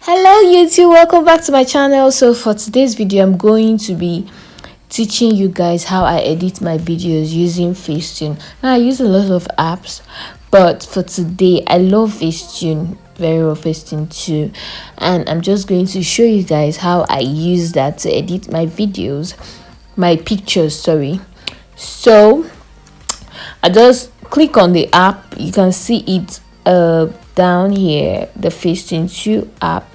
Hello YouTube, welcome back to my channel. So for today's video, I'm going to be teaching you guys how I edit my videos using Facetune. Now I use a lot of apps, but for today I love Facetune very well, Facetune too, and I'm just going to show you guys how I use that to edit my videos, my pictures, sorry. So I just click on the app. You can see it down here, the Facetune 2 app.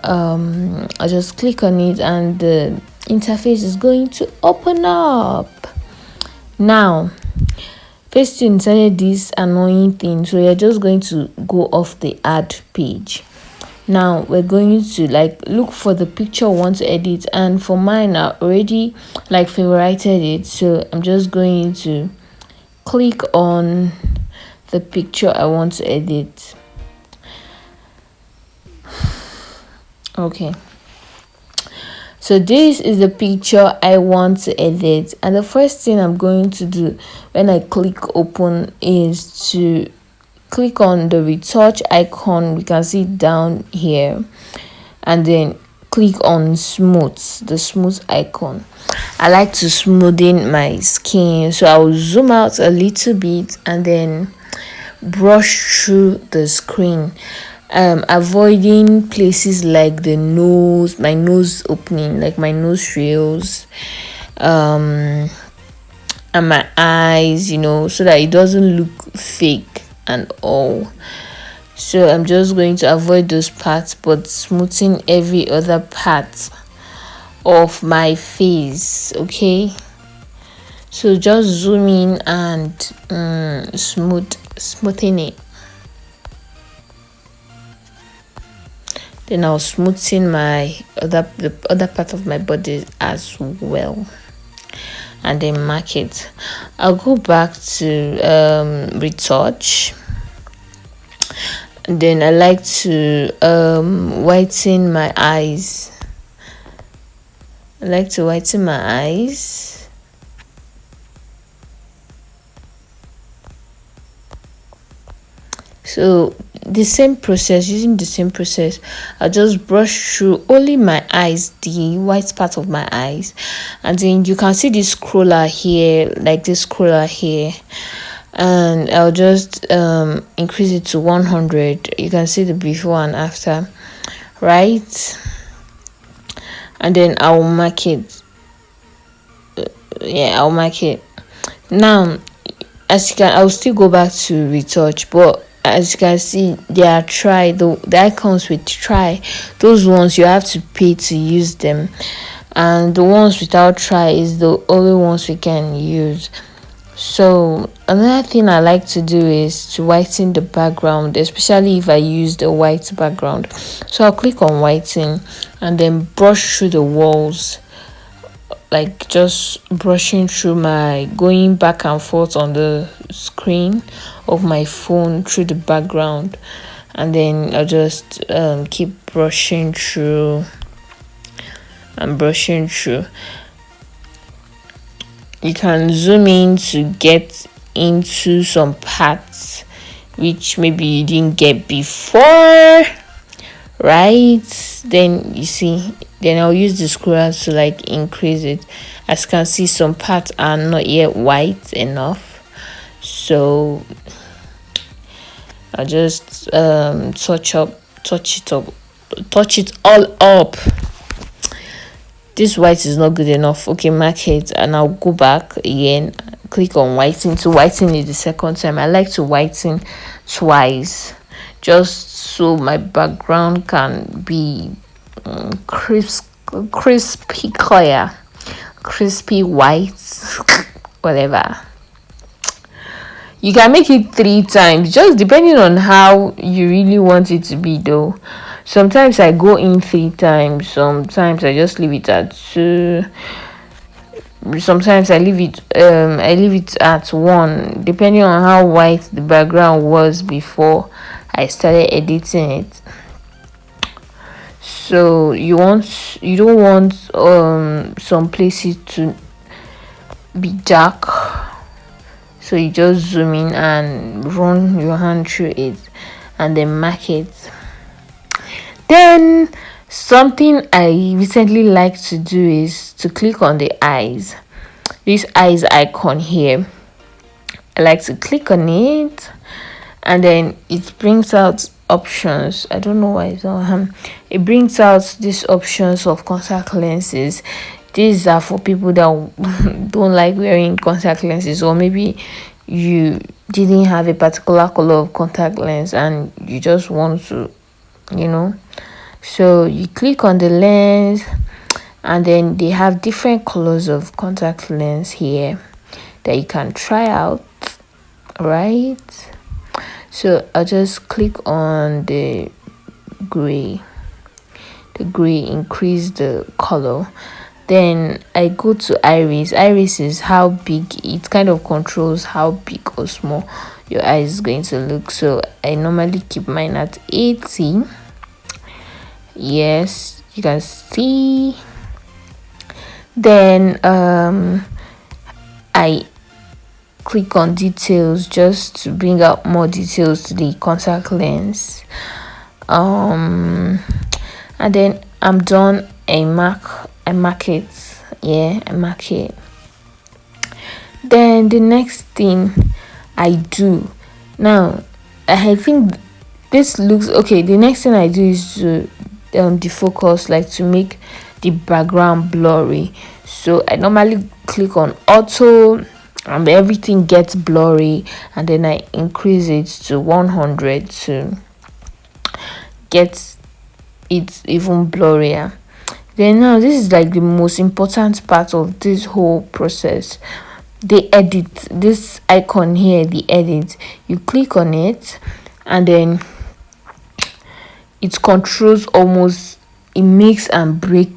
I just click on it and the interface is going to open up. Now Facetune started this annoying thing, so you're just going to go off the add page. Now we're going to look for the picture we want to edit, and for mine I already favorited it, so I'm just going to click on the picture I want to edit. Okay, so this is the picture I want to edit, and the first thing I'm going to do when I click open is to click on the retouch icon. We can see it down here, and then click on smooth, the smooth icon. I like to smoothen my skin, so I will zoom out a little bit and then brush through the screen, avoiding places like the nose, my nose opening, like my nostrils, and my eyes, so that it doesn't look fake and all. So I'm just going to avoid those parts, but smoothing every other part of my face. Okay, so just zoom in and smoothing it. Then I'll smoothen my the other part of my body as well, and then mark it. I'll go back to retouch, and then I like to whiten my eyes. I like to whiten my eyes. So using the same process, I'll just brush through only my eyes, the white part of my eyes, and then you can see this scroller here, and I'll just increase it to 100. You can see the before and after, right? And then I'll mark it. I'll mark it. Now, I'll still go back to retouch, but as you can see, they are the icons with try, those ones you have to pay to use them, and the ones without try is the only ones we can use. So another thing I like to do is to whiten the background, especially if I use the white background. So I'll click on whiten and then brush through the walls, like just brushing through going back and forth on the screen of my phone through the background, and then I'll just keep brushing through and brushing through. You can zoom in to get into some parts which maybe you didn't get before, right? Then you see, then I'll use the scroller to increase it. As you can see, some parts are not yet white enough, so I'll just touch it all up. This white is not good enough. Okay, mark it, and I'll go back again, click on whiten. To whiten it the second time, I like to whiten twice, just so my background can be crispy clear, crispy white, whatever. You can make it 3 times, just depending on how you really want it to be though. Sometimes I go in 3 times, sometimes I just leave it at 2, sometimes I leave it at 1, depending on how white the background was before I started editing it. So you don't want some places to be dark, so you just zoom in and run your hand through it and then mark it. Then something I recently like to do is to click on the eyes, this eyes icon here. I like to click on it, and then it brings out options. I don't know why it's not it brings out these options of contact lenses. These are for people that don't like wearing contact lenses, or maybe you didn't have a particular color of contact lens and you just want to, you know. So you click on the lens, and then they have different colors of contact lens here that you can try out, right? So I'll just click on the gray. The gray, increase the color. Then I go to iris. Iris is how big, it kind of controls how big or small your eye is going to look. So I normally keep mine at 80. Yes, you can see. Then I click on details just to bring out more details to the contact lens. And then I'm done. I mark it. Yeah, I mark it. Then the next thing I do now, I think this looks okay. The next thing I do is to defocus, like to make the background blurry. So I normally click on auto, and everything gets blurry, and then I increase it to 100 to get it even blurrier. Then now this is like the most important part of this whole process. The edit, this icon here, the edit, you click on it, and then it controls almost, it makes and break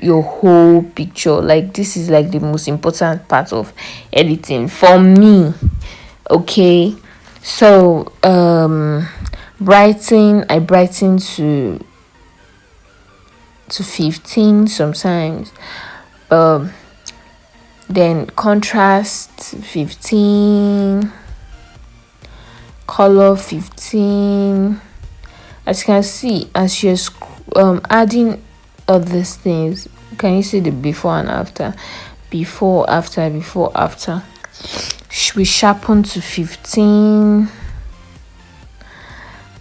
your whole picture. Like this is like the most important part of editing for me. Okay, so I brighten to 15 sometimes. Then contrast 15, color 15. As you can see, as you're adding all these things, can you see the before and after? Before, after, before, after. We sharpen to 15.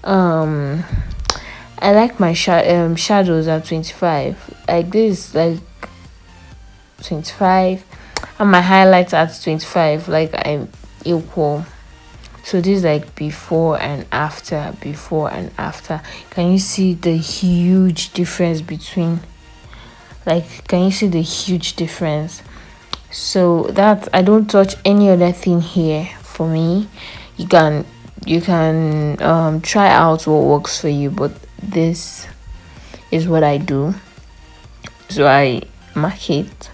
I like my shadows at 25. Like this, like 25, and my highlights at 25. Like I'm equal. So this is like before and after, before and after. Can you see the huge difference between? Like, can you see the huge difference? So that I don't touch any other thing here. For me, you can try out what works for you, but this is what I do. So I mark it,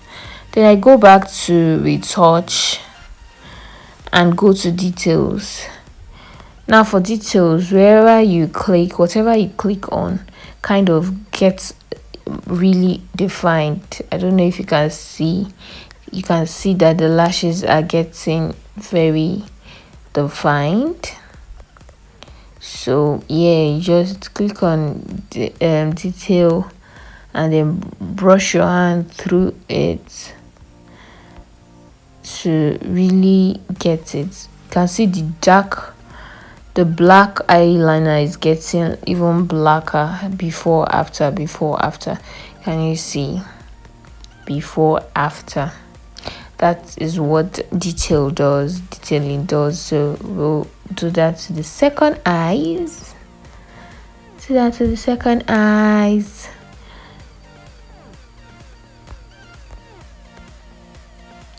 then I go back to retouch and go to details. Now for details, wherever you click, whatever you click on kind of gets really defined. I don't know if you can see that the lashes are getting very defined. So yeah, you just click on the detail, and then brush your hand through it to really get it. You can see the black eyeliner is getting even blacker before, after, before, after. Can you see? Before, after. That is what detailing does. So we'll do that to the second eyes.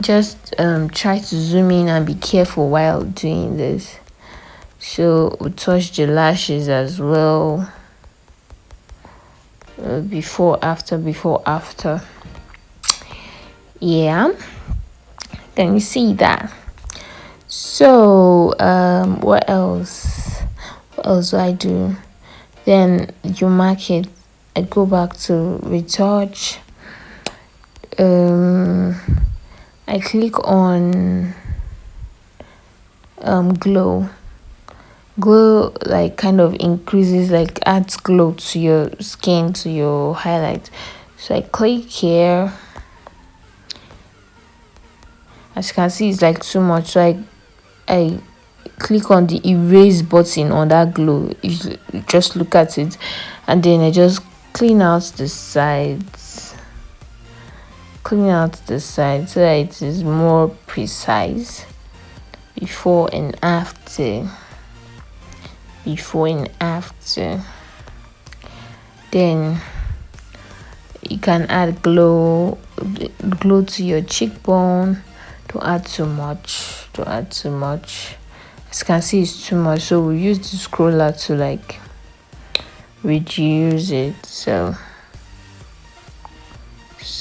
Just try to zoom in and be careful while doing this. So we'll touch the lashes as well. Before, after. Yeah, can you see that? So what else do I do? Then you mark it. I go back to retouch. I click on glow. Glow like kind of increases, like adds glow to your skin, to your highlight. So I click here. As you can see, it's like too much, so I click on the erase button on that glow. You just look at it, and then I just clean out the sides, so that it is more precise. Before and after, then you can add glow to your cheekbone. Don't add too much. As you can see, it's too much, so we use the scroller to like reduce it. So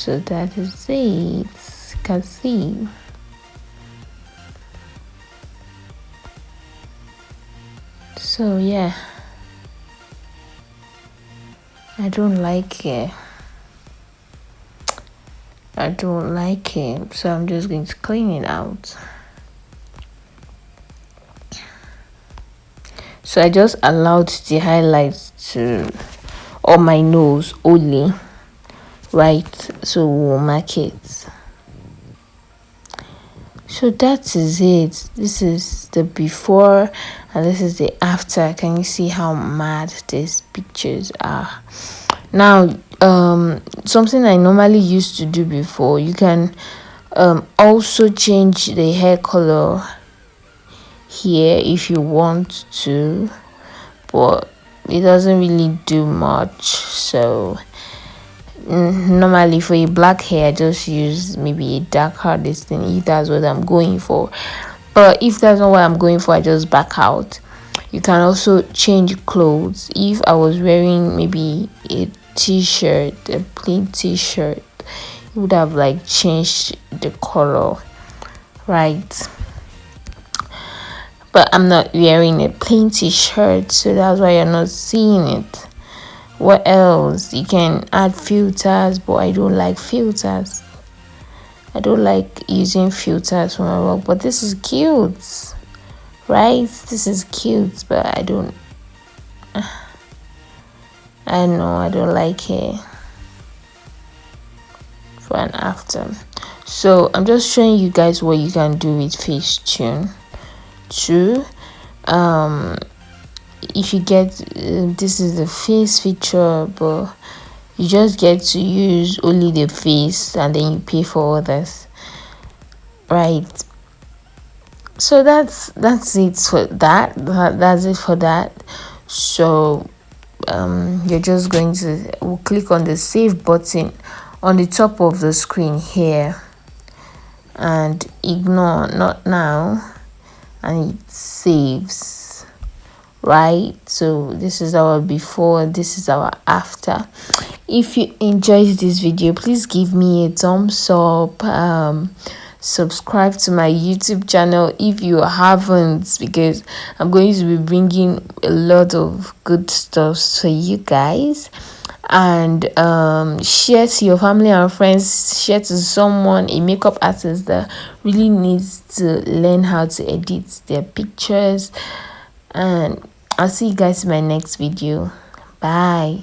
that is it. You can see. So yeah, I don't like it. So I'm just going to clean it out. So I just allowed the highlights to on my nose only, right? So we'll mark it. So that is it. This is the before and this is the after. Can you see how mad these pictures are? Now something I normally used to do before, you can also change the hair color here if you want to, but it doesn't really do much. So normally for a black hair, I just use maybe a darker this thing if that's what I'm going for. But if that's not what I'm going for, I just back out. You can also change clothes. If I was wearing maybe a t-shirt, a plain t-shirt, you would have like changed the color, right? But I'm not wearing a plain t-shirt, so that's why you're not seeing it. What else? You can add filters, but I don't like filters. I don't like using filters for my work, but this is cute, right? This is cute, but I don't like it for an after. So I'm just showing you guys what you can do with Facetune too. If you get this is the face feature, but you just get to use only the face and then you pay for others, right? So that's it for that. That's it for that. So you're just going to we'll click on the save button on the top of the screen here and ignore not now, and it saves, right? So this is our before, this is our after. If you enjoyed this video, please give me a thumbs up. Subscribe to my YouTube channel if you haven't, because I'm going to be bringing a lot of good stuff for you guys. And share to your family and friends, share to someone, a makeup artist that really needs to learn how to edit their pictures. And I'll see you guys in my next video. Bye.